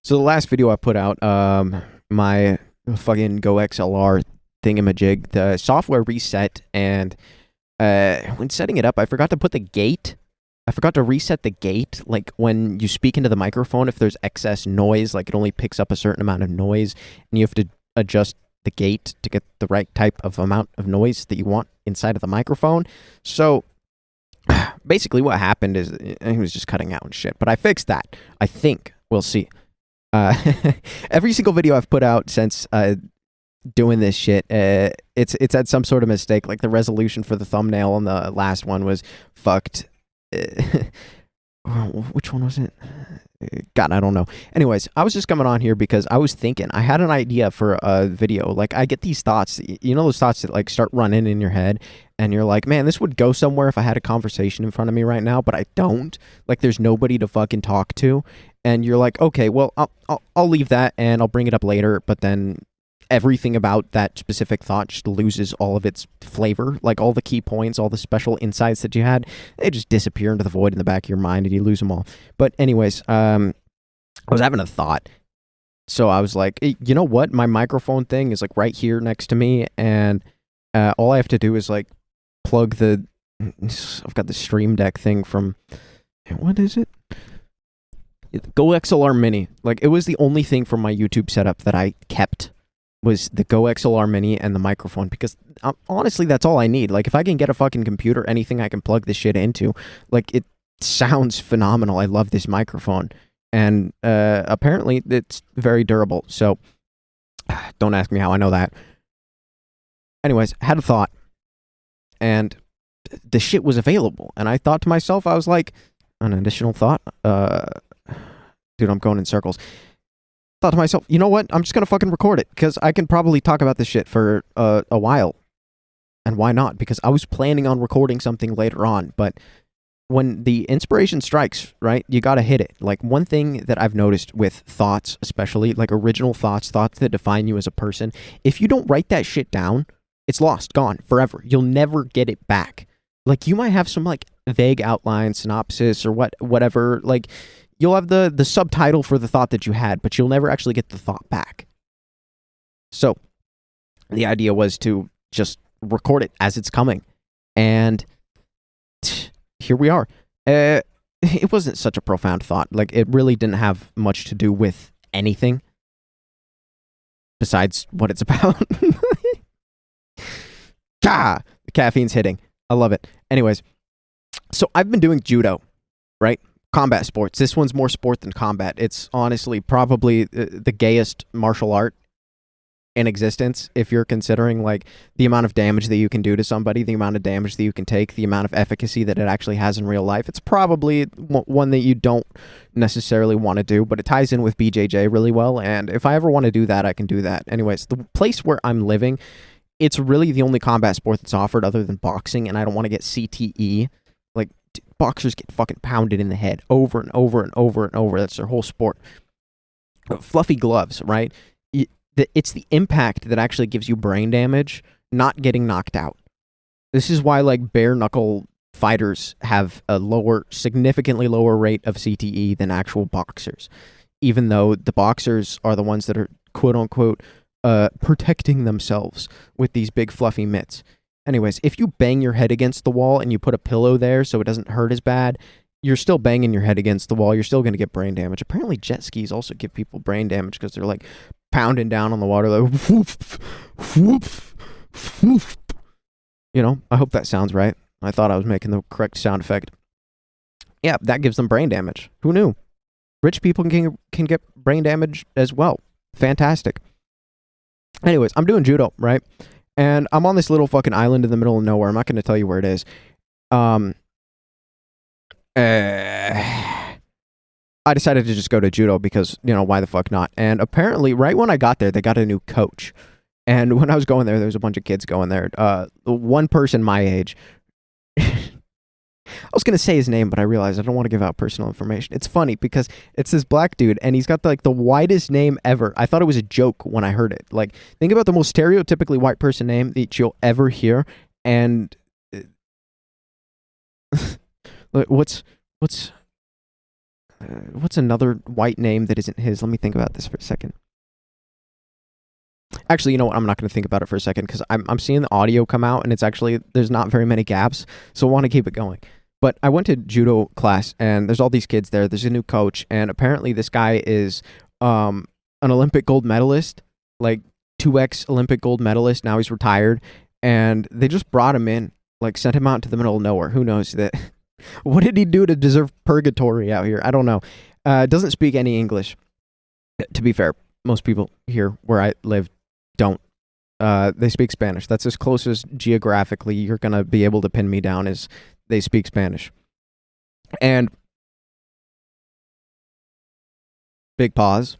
So the last video I put out, my fucking Go XLR thingamajig, the software reset, and when setting it up, I forgot to put the gate. I forgot to reset the gate. Like when you speak into the microphone, if there's excess noise, like it only picks up a certain amount of noise, and you have to adjust the gate to get the right type of amount of noise that you want inside of the microphone. So basically, what happened is he was just cutting out and shit. But I fixed that. I think we'll see. Uh, every single video I've put out since doing this shit, it's had some sort of mistake. Like the resolution for the thumbnail on the last one was fucked. Which one was it? God, I don't know. Anyways, I was just coming on here because I was thinking, I had an idea for a video. Like, I get these thoughts, you know, those thoughts that like start running in your head, and you're like, man, this would go somewhere if I had a conversation in front of me right now, but I don't. Like, there's nobody to fucking talk to, and you're like, okay, well, I'll leave that and I'll bring it up later, but then everything about that specific thought just loses all of its flavor. Like all the key points, all the special insights that you had, they just disappear into the void in the back of your mind and you lose them all. But anyways, I was having a thought. So I was like, hey, you know what? My microphone thing is like right here next to me, and all I have to do is like plug the, I've got the Stream Deck thing from, what is it? Go XLR Mini. Like, it was the only thing from my YouTube setup that I kept, was the Go XLR Mini and the microphone, because honestly, that's all I need. Like, if I can get a fucking computer, anything I can plug this shit into, like, it sounds phenomenal. I love this microphone, and apparently it's very durable, so don't ask me how I know that. Anyways, had a thought, and the shit was available, and I thought to myself, I was like, an additional thought, dude, I'm going in circles. Thought to myself, you know what? I'm just gonna fucking record it, because I can probably talk about this shit for a while. And why not? Because I was planning on recording something later on, but when the inspiration strikes, right, you gotta hit it. Like, one thing that I've noticed with thoughts, especially, like original thoughts, thoughts that define you as a person, if you don't write that shit down, it's lost, gone, forever. You'll never get it back. Like, you might have some, like, vague outline, synopsis, or whatever, like, you'll have the subtitle for the thought that you had, but you'll never actually get the thought back. So the idea was to just record it as it's coming. And here we are. It wasn't such a profound thought. Like, it really didn't have much to do with anything besides what it's about. The caffeine's hitting. I love it. Anyways, so I've been doing judo, right? Combat sports. This one's more sport than combat. It's honestly probably the gayest martial art in existence, if you're considering like the amount of damage that you can do to somebody, the amount of damage that you can take, the amount of efficacy that it actually has in real life. It's probably one that you don't necessarily want to do, but it ties in with BJJ really well, and if I ever want to do that, I can do that. Anyways, the place where I'm living, it's really the only combat sport that's offered other than boxing, and I don't want to get CTE. Like, boxers get fucking pounded in the head over and over and over and over. That's their whole sport. Fluffy gloves, right? It's the impact that actually gives you brain damage, not getting knocked out. This is why, like, bare knuckle fighters have a significantly lower rate of CTE than actual boxers, even though the boxers are the ones that are quote unquote protecting themselves with these big fluffy mitts. Anyways, if you bang your head against the wall and you put a pillow there so it doesn't hurt as bad, you're still banging your head against the wall. You're still going to get brain damage. Apparently, jet skis also give people brain damage because they're like pounding down on the water, like whoop, whoop, whoop. You know, I hope that sounds right. I thought I was making the correct sound effect. Yeah, that gives them brain damage. Who knew? Rich people can get brain damage as well. Fantastic. Anyways, I'm doing judo, right? And I'm on this little fucking island in the middle of nowhere. I'm not going to tell you where it is. I decided to just go to judo because, you know, why the fuck not? And apparently, right when I got there, they got a new coach. And when I was going there was a bunch of kids going there. One person my age. I was going to say his name, but I realized I don't want to give out personal information. It's funny because it's this black dude, and he's got like the widest name ever. I thought it was a joke when I heard it. Like, think about the most stereotypically white person name that you'll ever hear, and what's what's another white name that isn't his? Let me think about this for a second. Actually, you know what? I'm not going to think about it for a second because I'm seeing the audio come out and it's actually, there's not very many gaps. So I want to keep it going. But I went to judo class and there's all these kids there. There's a new coach. And apparently this guy is an Olympic gold medalist, like 2x Olympic gold medalist. Now he's retired. And they just brought him in, like sent him out into the middle of nowhere. Who knows that? What did he do to deserve purgatory out here? I don't know. Doesn't speak any English. To be fair, most people here where I live don't. They speak Spanish. That's as close as geographically you're going to be able to pin me down as they speak Spanish. And big pause.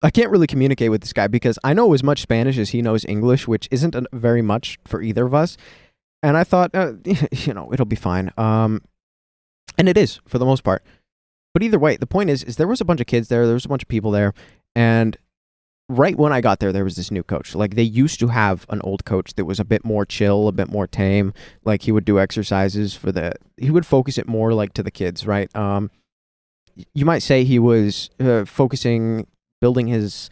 I can't really communicate with this guy because I know as much Spanish as he knows English, which isn't very much for either of us. And I thought, you know, it'll be fine. And it is for the most part. But either way, the point is there was a bunch of kids there. There was a bunch of people there. And right when I got there, there was this new coach. Like, they used to have an old coach that was a bit more chill, a bit more tame. Like, he would do exercises he would focus it more, like, to the kids, right? You might say he was building his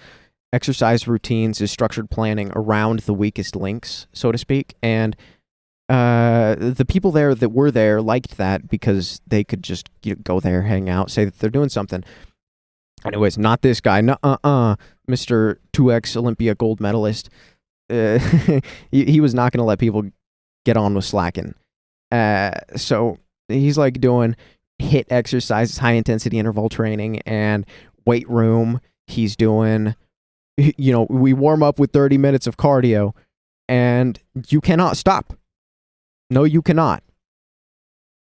exercise routines, his structured planning around the weakest links, so to speak. And the people there that were there liked that because they could just go there, hang out, say that they're doing something. Anyways, not this guy. Mr. 2x Olympia gold medalist. He was not going to let people get on with slacking. So he's like doing HIIT exercises, high intensity interval training, and weight room. He's doing, we warm up with 30 minutes of cardio, and you cannot stop. No, you cannot.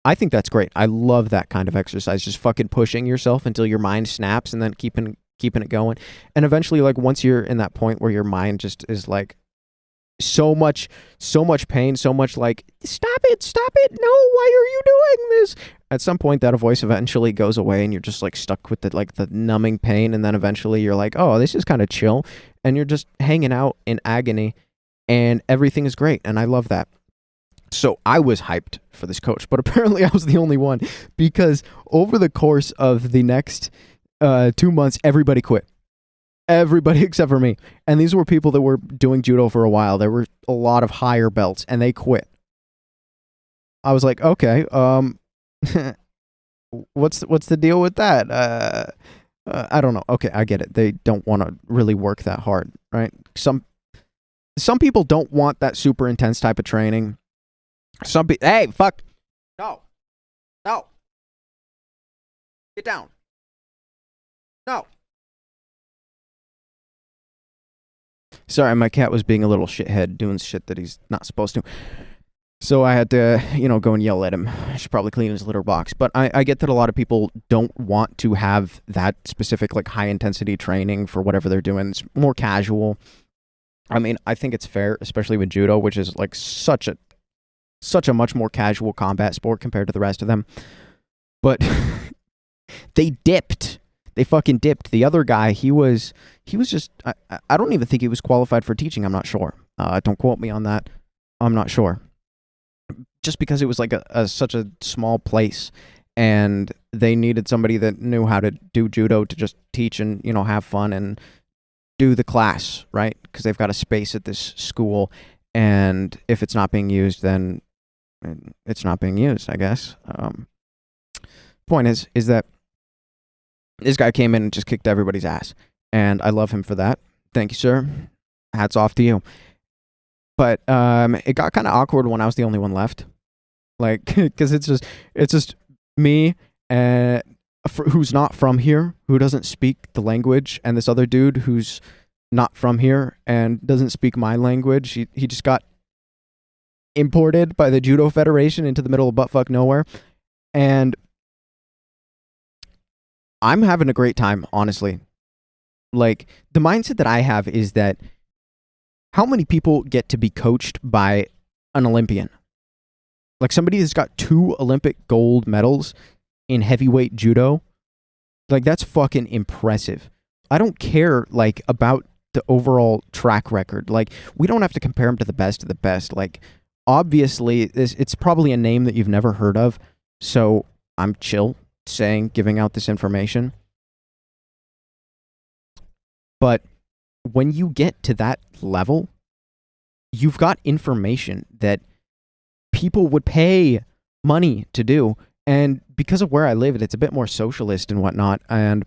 I think that's great. I love that kind of exercise. Just fucking pushing yourself until your mind snaps and then keeping it going. And eventually, like, once you're in that point where your mind just is like so much pain, so much like, stop it. No, why are you doing this? At some point that voice eventually goes away and you're just like stuck with the numbing pain. And then eventually you're like, oh, this is kind of chill. And you're just hanging out in agony and everything is great. And I love that. So I was hyped for this coach, but apparently I was the only one because over the course of the next 2 months, everybody quit. Everybody except for me. And these were people that were doing judo for a while. There were a lot of higher belts and they quit. I was like, okay, what's the deal with that? I don't know. Okay, I get it. They don't want to really work that hard, right? Some people don't want that super intense type of training. Hey, fuck. No. Get down. No. Sorry, my cat was being a little shithead, doing shit that he's not supposed to. So I had to, go and yell at him. I should probably clean his litter box. But I get that a lot of people don't want to have that specific, like, high-intensity training for whatever they're doing. It's more casual. I mean, I think it's fair, especially with judo, which is, like, such a much more casual combat sport compared to the rest of them. But they dipped. They fucking dipped. The other guy, he was just, I don't even think he was qualified for teaching. I'm not sure. Don't quote me on that. I'm not sure. Just because it was like such a small place and they needed somebody that knew how to do judo to just teach and, have fun and do the class, right? Because they've got a space at this school. And if it's not being used, then it's not being used, I guess. Point is that this guy came in and just kicked everybody's ass. And I love him for that. Thank you, sir. Hats off to you. But it got kind of awkward when I was the only one left. Like, because it's just me who's not from here, who doesn't speak the language, and this other dude who's not from here and doesn't speak my language. He just got imported by the Judo Federation into the middle of buttfuck nowhere. And I'm having a great time, honestly. Like, the mindset that I have is that how many people get to be coached by an Olympian? Like, somebody that's got 2 Olympic gold medals in heavyweight judo. Like, that's fucking impressive. I don't care, like, about the overall track record. Like, we don't have to compare him to the best of the best. Like, obviously, it's probably a name that you've never heard of. So I'm chill giving out this information. But when you get to that level, you've got information that people would pay money to do. And because of where I live, it's a bit more socialist and whatnot. And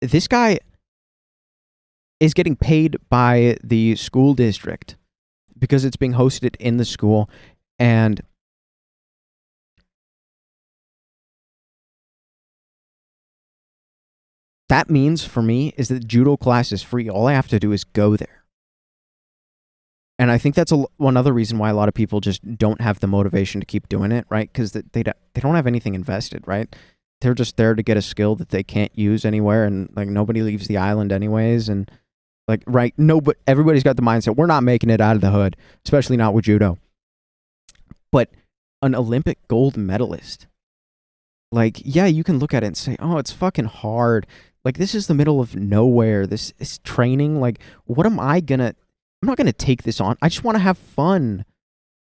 this guy is getting paid by the school district because it's being hosted in the school. And that means for me is that judo class is free. All I have to do is go there. And I think that's one other reason why a lot of people just don't have the motivation to keep doing it, right? Because they don't have anything invested, right? They're just there to get a skill that they can't use anywhere, and like nobody leaves the island anyways, and like right, no, but everybody's got the mindset we're not making it out of the hood, especially not with judo. But an Olympic gold medalist, like yeah, you can look at it and say, oh, it's fucking hard. Like this is the middle of nowhere. This is training. Like what am I gonna? I'm not going to take this on. I just want to have fun.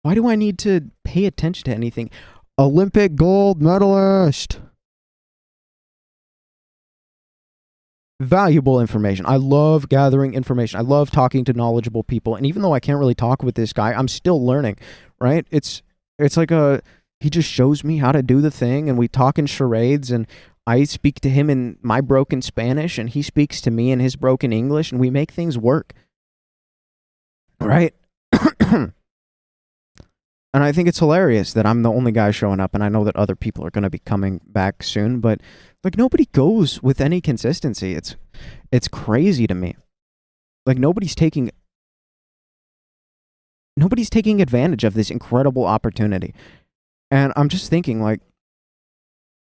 Why do I need to pay attention to anything? Olympic gold medalist. Valuable information. I love gathering information. I love talking to knowledgeable people. And even though I can't really talk with this guy, I'm still learning, right? It's like he just shows me how to do the thing, and we talk in charades, and I speak to him in my broken Spanish, and he speaks to me in his broken English, and we make things work. Right? And I think it's hilarious that I'm the only guy showing up, and I know that other people are going to be coming back soon, but like nobody goes with any consistency. It's crazy to me. Like nobody's taking advantage of this incredible opportunity. And I'm just thinking like,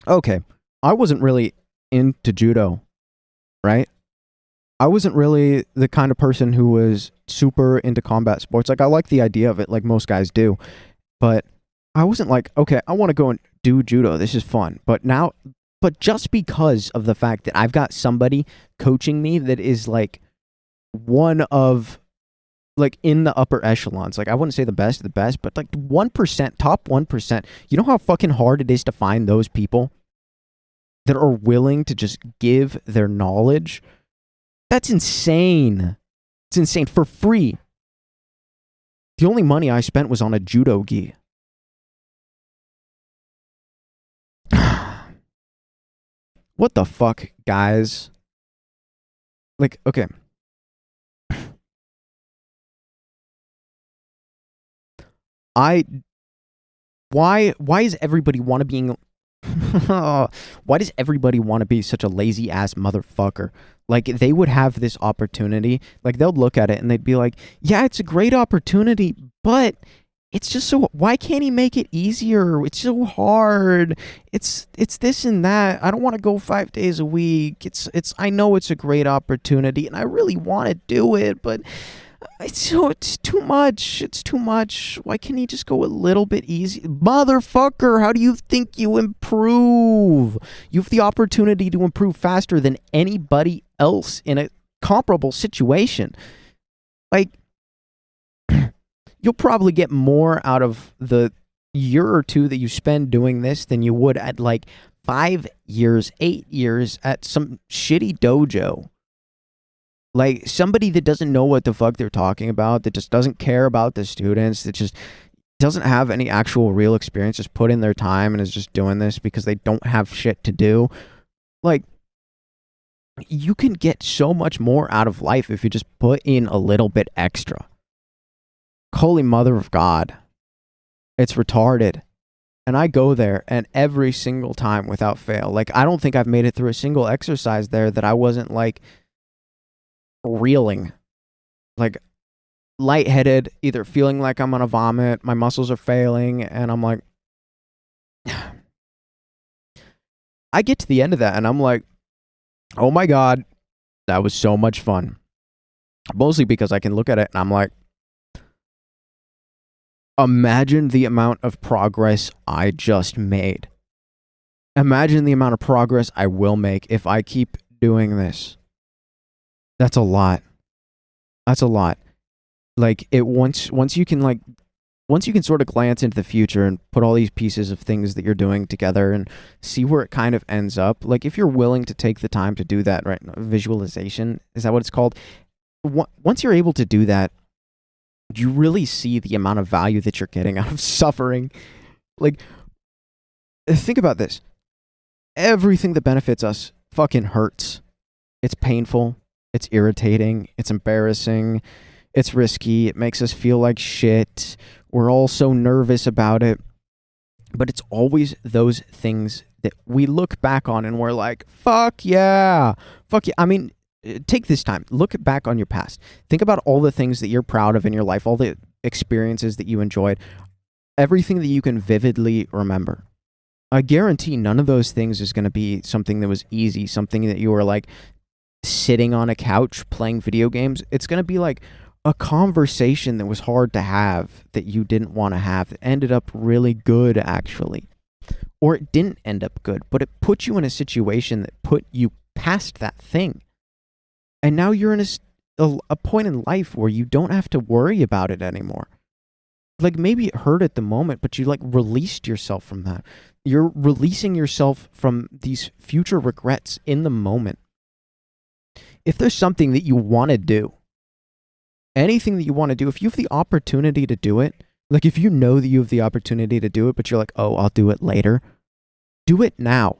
okay, I wasn't really into judo, right? I wasn't really the kind of person who was super into combat sports. Like, I like the idea of it, like most guys do. But I wasn't like, okay, I want to go and do judo. This is fun. But just because of the fact that I've got somebody coaching me that is like one of, like in the upper echelons. Like, I wouldn't say the best of the best, but like 1%, top 1%. You know how fucking hard it is to find those people that are willing to just give their knowledge? That's insane. It's insane. For free. The only money I spent was on a judo gi. What the fuck, guys? Like, okay. Why does everybody want to be why does everybody want to be such a lazy ass motherfucker? Like, they would have this opportunity, like they'll look at it and they'd be like, yeah, it's a great opportunity, but it's just so, why can't he make it easier? It's so hard. It's this and that. I don't want to go 5 days a week. I know it's a great opportunity and I really want to do it, but it's too much. It's too much. Why can't he just go a little bit easy? Motherfucker, how do you think you improve? You have the opportunity to improve faster than anybody else in a comparable situation. Like, you'll probably get more out of the year or two that you spend doing this than you would at like 5 years, 8 years at some shitty dojo. Like, somebody that doesn't know what the fuck they're talking about, that just doesn't care about the students, that just doesn't have any actual real experience, just put in their time and is just doing this because they don't have shit to do. Like, you can get so much more out of life if you just put in a little bit extra. Holy mother of God. It's retarded. And I go there, and every single time without fail, like, I don't think I've made it through a single exercise there that I wasn't like reeling, like lightheaded, either feeling like I'm gonna vomit, my muscles are failing, and I'm like, I get to the end of that and I'm like, oh my God, that was so much fun. Mostly because I can look at it and I'm like, imagine the amount of progress I just made. Imagine the amount of progress I will make if I keep doing this. That's a lot. That's a lot. Like, it once you can like once you can sort of glance into the future and put all these pieces of things that you're doing together and see where it kind of ends up, like if you're willing to take the time to do that, right? Visualization, is that what it's called? Once you're able to do that, you really see the amount of value that you're getting out of suffering. Like, think about this. Everything that benefits us fucking hurts. It's painful. It's irritating. It's embarrassing. It's risky. It makes us feel like shit. We're all so nervous about it. But it's always those things that we look back on and we're like, fuck yeah. Fuck yeah. I mean, take this time. Look back on your past. Think about all the things that you're proud of in your life, all the experiences that you enjoyed, everything that you can vividly remember. I guarantee none of those things is going to be something that was easy, something that you were like sitting on a couch playing video games. It's going to be like a conversation that was hard to have, that you didn't want to have, that ended up really good actually. Or it didn't end up good, but it put you in a situation that put you past that thing. And now you're in a point in life where you don't have to worry about it anymore. Like maybe it hurt at the moment, but you like released yourself from that. You're releasing yourself from these future regrets in the moment. If there's something that you want to do, anything that you want to do, if you have the opportunity to do it, like if you know that you have the opportunity to do it, but you're like, oh, I'll do it later, do it now.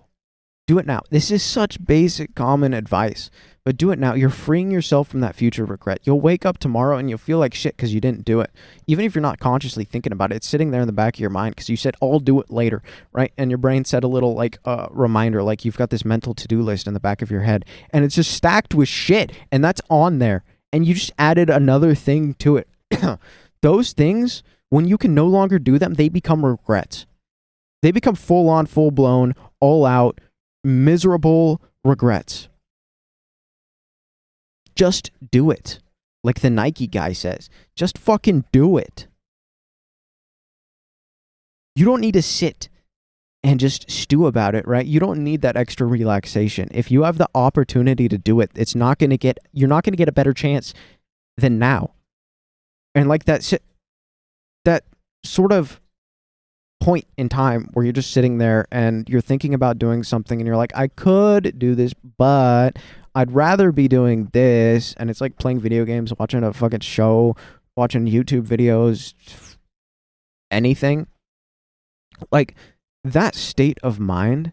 Do it now. This is such basic, common advice, but do it now. You're freeing yourself from that future regret. You'll wake up tomorrow and you'll feel like shit because you didn't do it. Even if you're not consciously thinking about it, it's sitting there in the back of your mind because you said, I'll do it later, right? And your brain set a little like reminder, like you've got this mental to-do list in the back of your head and it's just stacked with shit and that's on there. And you just added another thing to it. Those things, when you can no longer do them, they become regrets. They become full-on, full-blown, all-out, miserable regrets. Just do it. Like the Nike guy says, just fucking do it. You don't need to sit and just stew about it, right? You don't need that extra relaxation. If you have the opportunity to do it, you're not going to get a better chance than now. And like that sort of point in time where you're just sitting there and you're thinking about doing something and you're like, I could do this, but I'd rather be doing this. And it's like playing video games, watching a fucking show, watching YouTube videos, anything. Like that state of mind,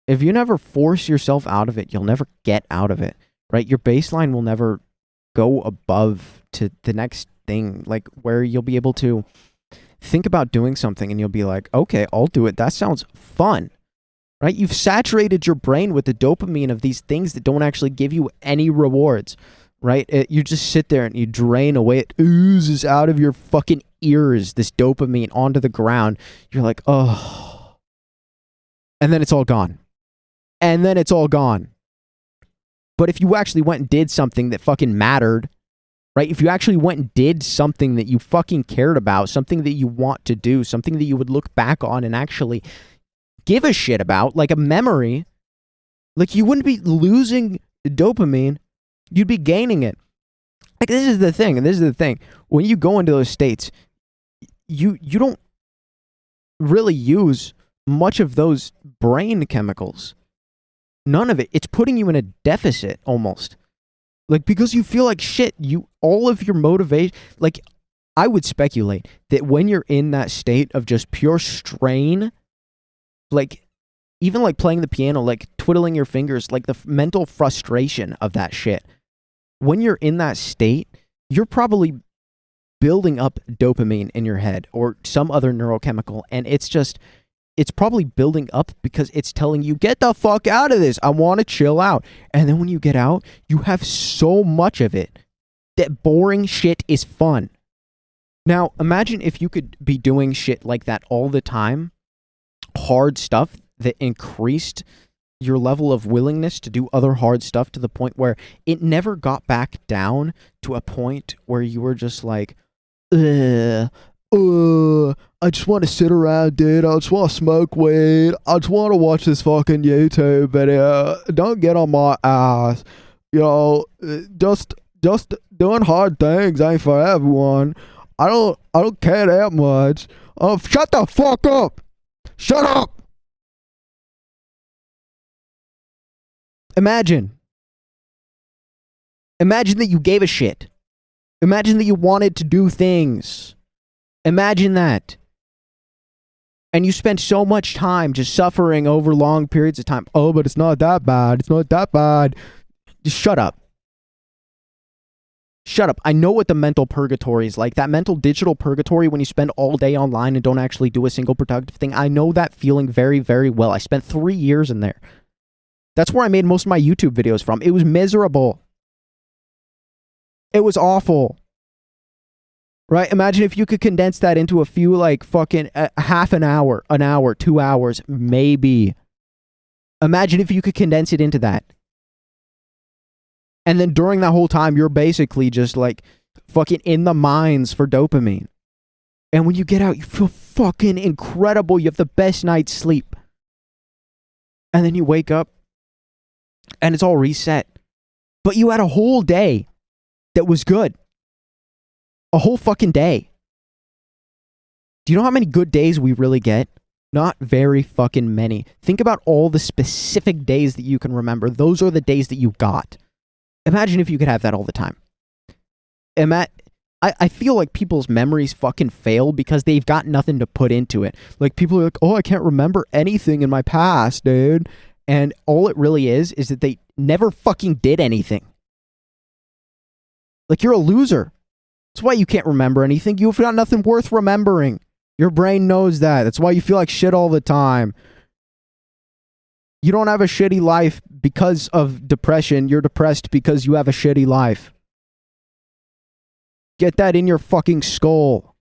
if you never force yourself out of it, you'll never get out of it, right? Your baseline will never go above to the next thing, like where you'll be able to think about doing something and you'll be like, okay, I'll do it. That sounds fun, right? You've saturated your brain with the dopamine of these things that don't actually give you any rewards, right? You just sit there and you drain away. It oozes out of your fucking ears, this dopamine onto the ground. You're like, oh. And then it's all gone. And then it's all gone. But if you actually went and did something that fucking mattered, right? If you actually went and did something that you fucking cared about, something that you want to do, something that you would look back on and actually give a shit about, like a memory, like you wouldn't be losing dopamine, you'd be gaining it. Like this is the thing. When you go into those states, you don't really use much of those brain chemicals. None of it. It's putting you in a deficit almost. Like, because you feel like shit, all of your motivation, like, I would speculate that when you're in that state of just pure strain, like, even like playing the piano, like twiddling your fingers, like the mental frustration of that shit, when you're in that state, you're probably building up dopamine in your head or some other neurochemical, and it's probably building up because it's telling you, get the fuck out of this. I want to chill out. And then when you get out, you have so much of it that boring shit is fun. Now, imagine if you could be doing shit like that all the time, hard stuff that increased your level of willingness to do other hard stuff to the point where it never got back down to a point where you were just like, I just want to sit around, dude. I just want to smoke weed. I just want to watch this fucking YouTube video. Don't get on my ass. You know, just doing hard things ain't for everyone. I don't care that much. Oh, shut the fuck up. Shut up. Imagine that you gave a shit. Imagine that you wanted to do things. Imagine that. And you spent so much time just suffering over long periods of time. Oh, but it's not that bad. It's not that bad. Just shut up. Shut up. I know what the mental purgatory is like. That mental digital purgatory when you spend all day online and don't actually do a single productive thing. I know that feeling very, very well. I spent 3 years in there. That's where I made most of my YouTube videos from. It was miserable. It was awful. Right? Imagine if you could condense that into a few, like, fucking half an hour, 2 hours, maybe. Imagine if you could condense it into that. And then during that whole time, you're basically just, like, fucking in the mines for dopamine. And when you get out, you feel fucking incredible. You have the best night's sleep. And then you wake up, and it's all reset. But you had a whole day that was good. A whole fucking day. Do you know how many good days we really get? Not very fucking many. Think about all the specific days that you can remember. Those are the days that you got. Imagine if you could have that all the time. I feel like people's memories fucking fail because they've got nothing to put into it. Like, people are like, oh, I can't remember anything in my past, dude. And all it really is that they never fucking did anything. Like, you're a loser. That's why you can't remember anything. You've got nothing worth remembering. Your brain knows that. That's why you feel like shit all the time. You don't have a shitty life because of depression. You're depressed because you have a shitty life. Get that in your fucking skull.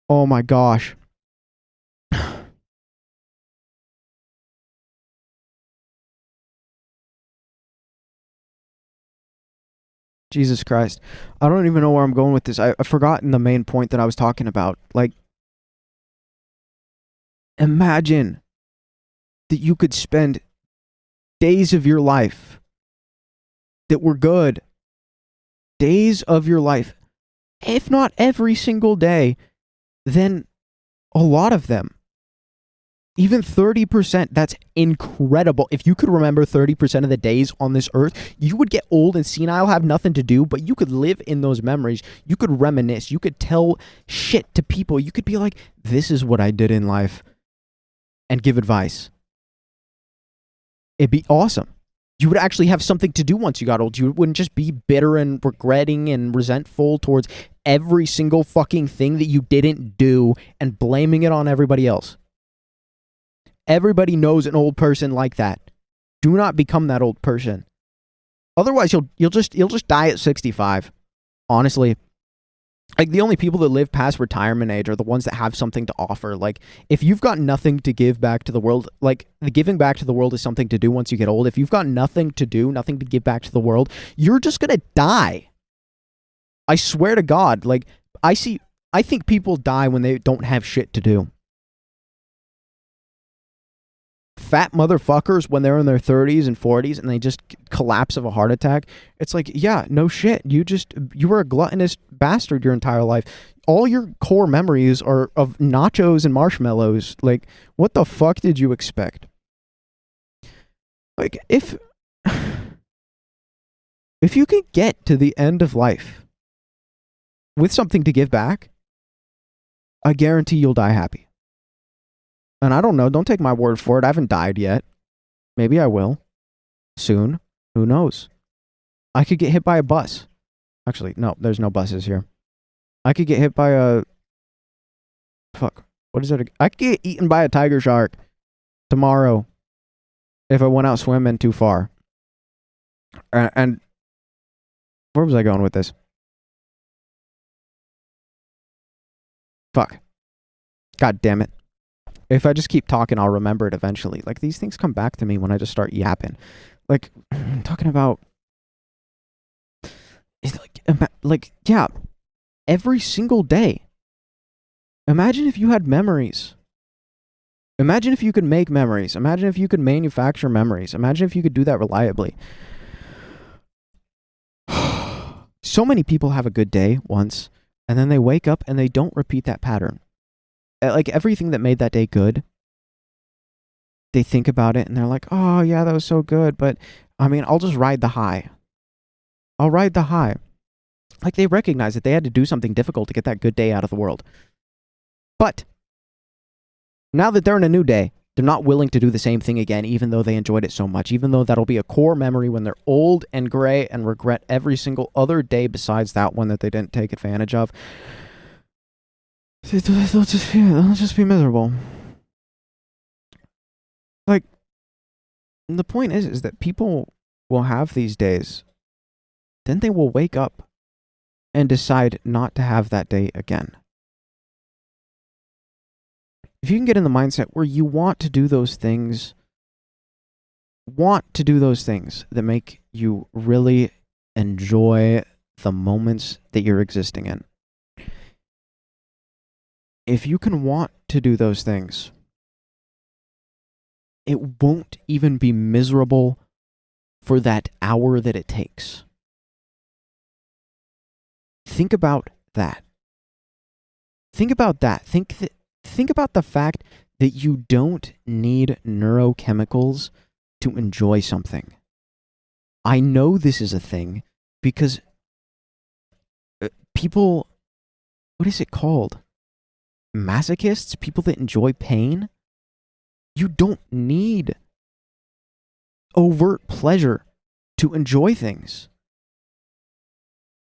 Oh my gosh. Jesus Christ. I don't even know where I'm going with this. I've forgotten the main point that I was talking about. Like, imagine that you could spend days of your life that were good. Days of your life. If not every single day, then a lot of them. Even 30%, that's incredible. If you could remember 30% of the days on this earth, you would get old and senile, have nothing to do, but you could live in those memories. You could reminisce. You could tell shit to people. You could be like, this is what I did in life, and give advice. It'd be awesome. You would actually have something to do once you got old. You wouldn't just be bitter and regretting and resentful towards every single fucking thing that you didn't do and blaming it on everybody else. Everybody knows an old person like that. Do not become that old person. Otherwise, you'll just die at 65. Honestly, like, the only people that live past retirement age are the ones that have something to offer. Like, if you've got nothing to give back to the world, like, the giving back to the world is something to do once you get old. If you've got nothing to do, nothing to give back to the world, you're just gonna die. I swear to God. Like, I think people die when they don't have shit to do. Fat motherfuckers when they're in their 30s and 40s and they just collapse of a heart attack. It's like, yeah, no shit. You were a gluttonous bastard your entire life. All your core memories are of nachos and marshmallows. Like, what the fuck did you expect? Like, if you could get to the end of life with something to give back, I guarantee you'll die happy. And I don't know. Don't take my word for it. I haven't died yet. Maybe I will. Soon. Who knows? I could get hit by a bus. Actually, no. There's no buses here. I could get hit by a... Fuck. What is it? I could get eaten by a tiger shark tomorrow if I went out swimming too far. And where was I going with this? Fuck. God damn it. If I just keep talking, I'll remember it eventually. Like, these things come back to me when I just start yapping. Like, I'm talking about... It's like, yeah, every single day. Imagine if you had memories. Imagine if you could make memories. Imagine if you could manufacture memories. Imagine if you could do that reliably. So many people have a good day once, and then they wake up and they don't repeat that pattern. Like everything that made that day good, they think about it and they're like, oh yeah, that was so good, but I mean, I'll just ride the high. I'll ride the high. Like they recognize that they had to do something difficult to get that good day out of the world. But now that they're in a new day, they're not willing to do the same thing again, even though they enjoyed it so much, even though that'll be a core memory when they're old and gray and regret every single other day besides that one that they didn't take advantage of. They'll just be miserable. Like, the point is that people will have these days, then they will wake up and decide not to have that day again. If you can get in the mindset where you want to do those things that make you really enjoy the moments that you're existing in. If you can want to do those things, it won't even be miserable for that hour that it takes. Think about that. Think about that. Think about the fact that you don't need neurochemicals to enjoy something. I know this is a thing because people, what is it called? Masochists? People that enjoy pain? You don't need overt pleasure to enjoy things.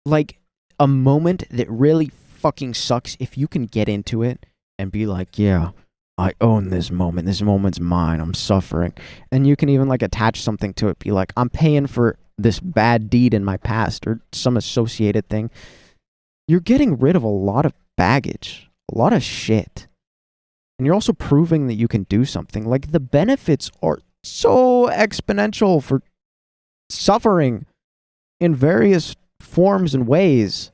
Like a moment that really fucking sucks, if you can get into it and be like, yeah, I own this moment. This moment's mine. I'm suffering. And you can even like attach something to it. Be like, I'm paying for this bad deed in my past or some associated thing. You're getting rid of a lot of baggage, a lot of shit. And you're also proving that you can do something. Like the benefits are so exponential for suffering in various forms and ways.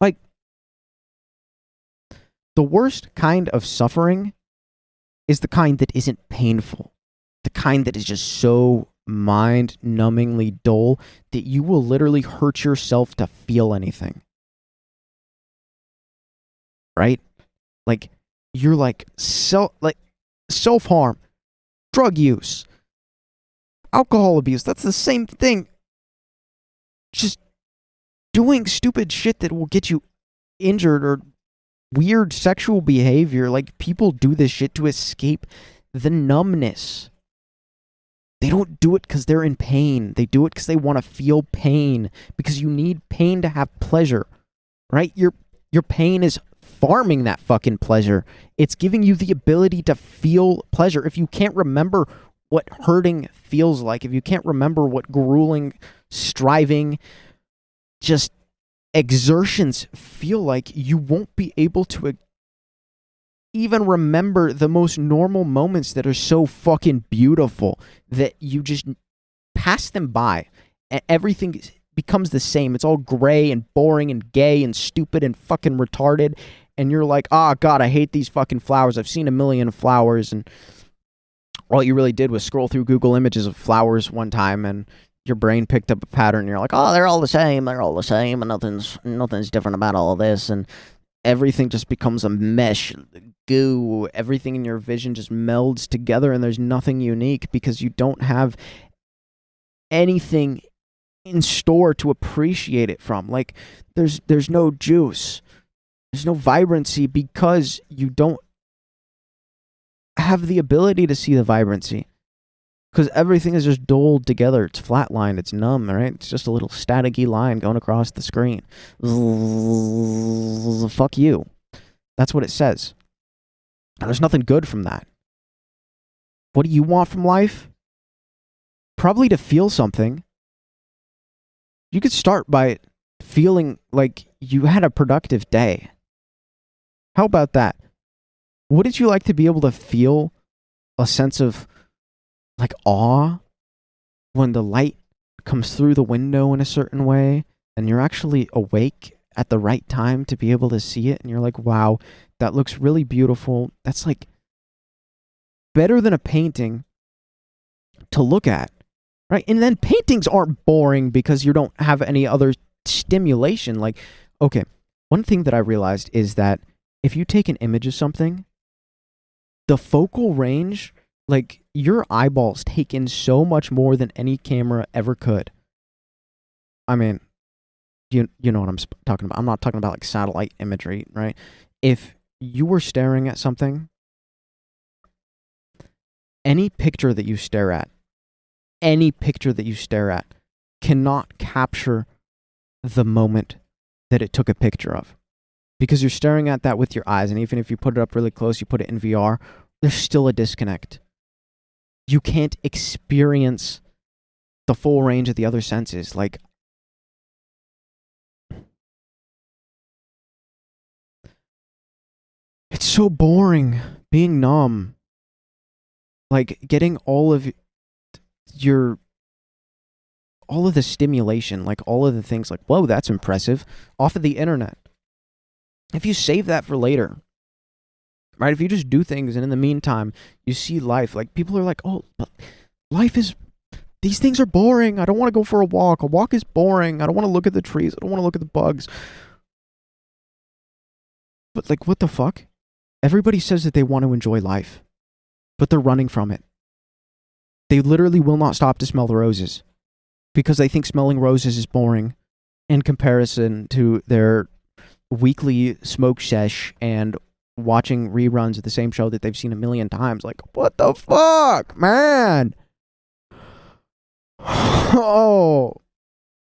Like, the worst kind of suffering is the kind that isn't painful. The kind that is just so mind-numbingly dull that you will literally hurt yourself to feel anything. Right? Like, you're like self-harm, drug use, alcohol abuse. That's the same thing. Just doing stupid shit that will get you injured or weird sexual behavior. Like, people do this shit to escape the numbness. They don't do it because they're in pain. They do it because they want to feel pain. Because you need pain to have pleasure. Right? Your pain is farming that fucking pleasure. It's giving you the ability to feel pleasure. If you can't remember what hurting feels like, if you can't remember what grueling, striving, just exertions feel like, you won't be able to even remember the most normal moments that are so fucking beautiful that you just pass them by and everything becomes the same. It's all gray and boring and gay and stupid and fucking retarded. And you're like, oh God, I hate these fucking flowers. I've seen a million flowers. And all you really did was scroll through Google images of flowers one time and your brain picked up a pattern. And you're like, oh, they're all the same. They're all the same. And nothing's different about all of this. And everything just becomes a mesh, goo. Everything in your vision just melds together and there's nothing unique because you don't have anything in store to appreciate it from. Like, there's no juice. There's no vibrancy because you don't have the ability to see the vibrancy. Because everything is just dulled together. It's flatlined. It's numb, right? It's just a little staticky line going across the screen. Fuck you. That's what it says. And there's nothing good from that. What do you want from life? Probably to feel something. You could start by feeling like you had a productive day. How about that? Wouldn't you like to be able to feel a sense of like awe when the light comes through the window in a certain way and you're actually awake at the right time to be able to see it and you're like, wow, that looks really beautiful. That's like better than a painting to look at right? And then paintings aren't boring because you don't have any other stimulation. Like, okay, one thing that I realized is that if you take an image of something, the focal range, like your eyeballs take in so much more than any camera ever could. I mean, you know what I'm talking about. I'm not talking about like satellite imagery, right? If you were staring at something, any picture that you stare at cannot capture the moment that it took a picture of. Because you're staring at that with your eyes, and even if you put it up really close, you put it in VR, there's still a disconnect. You can't experience the full range of the other senses. Like, it's so boring being numb. Like, getting all of the stimulation, like all of the things like, whoa, that's impressive, off of the internet. If you save that for later, right? If you just do things and in the meantime, you see life, like people are like, oh, but these things are boring. I don't want to go for a walk. A walk is boring. I don't want to look at the trees. I don't want to look at the bugs. But like, what the fuck? Everybody says that they want to enjoy life, but they're running from it. They literally will not stop to smell the roses because they think smelling roses is boring in comparison to their weekly smoke sesh and watching reruns of the same show that they've seen a million times. Like, what the fuck, man? Oh,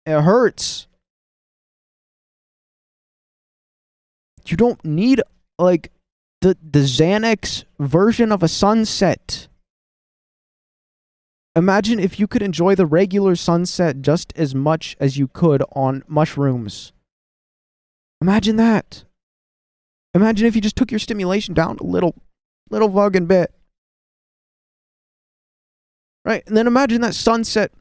it hurts. You don't need, like, the Xanax version of a sunset. Imagine if you could enjoy the regular sunset just as much as you could on mushrooms. Imagine that. Imagine if you just took your stimulation down a little fucking bit. Right? And then imagine that sunset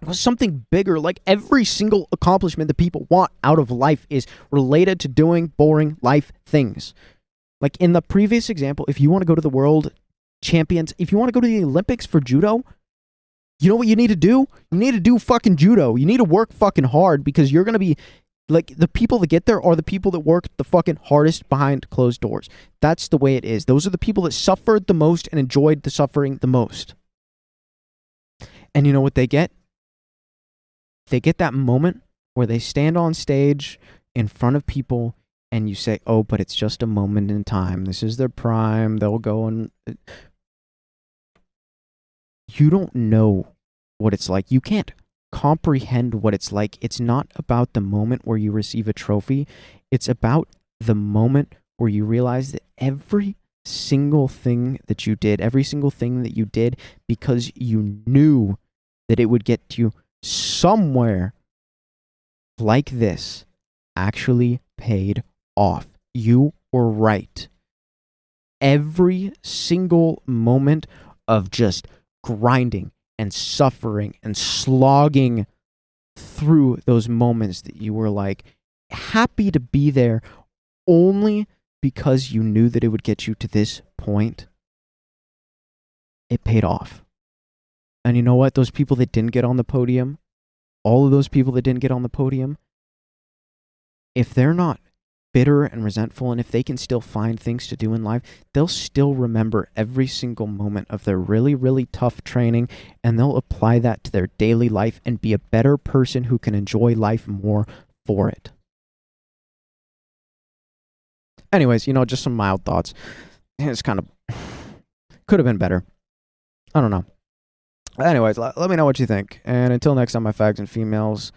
was something bigger. Like, every single accomplishment that people want out of life is related to doing boring life things. Like in the previous example, if you want to go to the world champions, if you want to go to the Olympics for judo, you know what you need to do? You need to do fucking judo. You need to work fucking hard because you're going to be, like, the people that get there are the people that work the fucking hardest behind closed doors. That's the way it is. Those are the people that suffered the most and enjoyed the suffering the most. And you know what they get? They get that moment where they stand on stage in front of people and you say, oh, but it's just a moment in time. This is their prime. They'll go and... You don't know what it's like. You can't comprehend what it's like. It's not about the moment where you receive a trophy. It's about the moment where you realize that every single thing that you did because you knew that it would get you somewhere like this actually paid off. You were right. Every single moment of just grinding and suffering and slogging through those moments that you were like happy to be there only because you knew that it would get you to this point, it paid off. And you know what? Those people that didn't get on the podium, all of those people that didn't get on the podium, if they're not bitter and resentful, and if they can still find things to do in life, they'll still remember every single moment of their really, really tough training, and they'll apply that to their daily life and be a better person who can enjoy life more for it. Anyways, just some mild thoughts. It's kind of... could have been better. I don't know. Anyways, let me know what you think. And until next time, my fags and females,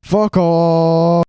fuck off.